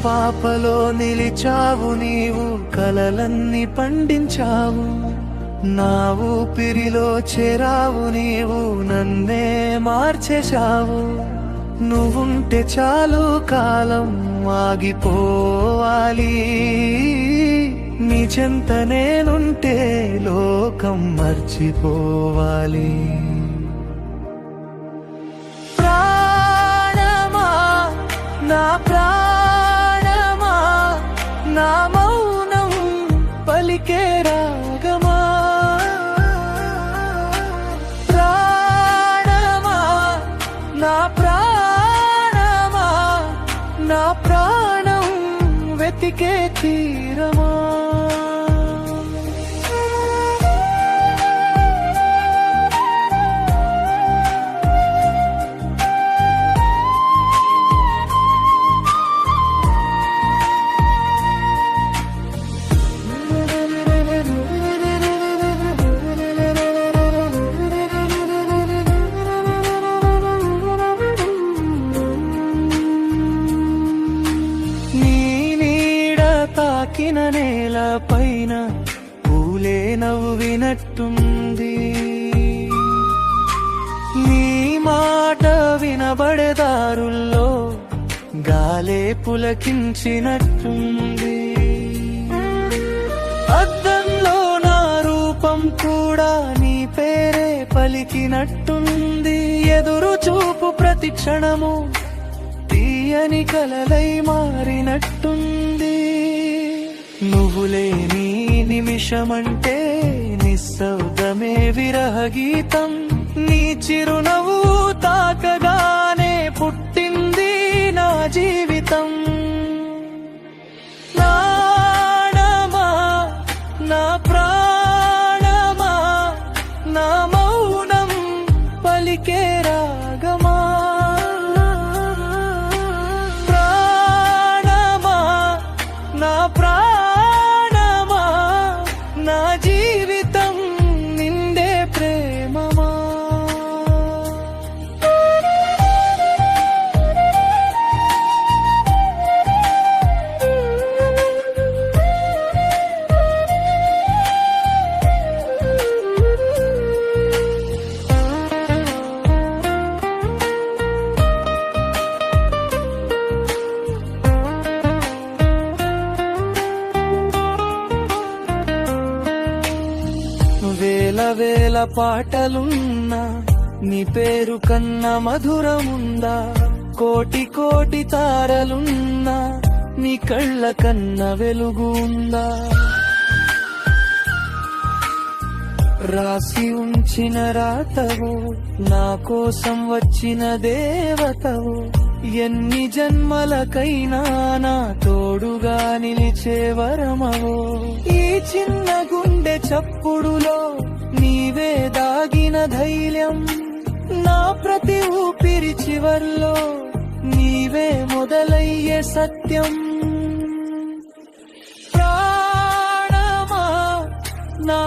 పాపలో నిలిచావు నీవు, కలలన్నీ పండించావు. నా ఊపిరిలో చేరావు నీవు, నన్నే మార్చేశావు. నువ్వుంటే చాలు కాలం ఆగిపోవాలి, నీ చెంత నేనుంటే లోకం మర్చిపోవాలి. ప్రాణమా నా ప్రాణమా, నా మౌనం పలికే రాగమా. ప్రాణమా నా ప్రాణమా, నా ప్రాణం వెతికే తీరమా. తాకిన నేల పైన పూలే నవ్వినట్టుంది, నీ మాట వినబడేదారుల్లో గాలే పులకించినట్టుంది. అద్దంలో నా రూపం కూడా నీ పేరే పలికినట్టుంది. ఎదురు చూపు ప్రతి క్షణము తీయని కలలై మారినట్టుంది. నువ్వు లేని నిమిషమంటే నిశ్శబ్దమే విరహ గీతం. నీ చిరునవ్వు తాకగానే పుట్టింది నా జీవితం. ప్రాణమా నా ప్రాణమా, నా మౌనం పలికే రాగమా. ప్రాణమా నా ప్రాణమా, నా జీవితం నిండే ప్రేమమా. వేల వేల పాటలున్నా నీ పేరు కన్నా మధురముందా. కోటి కోటి తారలున్నా నీ కళ్ళ కన్నా వెలుగు ఉందా. రాసి ఉంచిన రాతవు, నా కోసం వచ్చిన దేవతవు. ఎన్ని జన్మలకైనా నా తోడుగా నిలిచే వరమవో. ఈ చిన్న గుండె చప్పుడులో నీవే దాగిన ధైర్యం. నా ప్రతి ఊపిరి చివర్లో నీవే మొదలయ్యే సత్యం. ప్రాణమా నా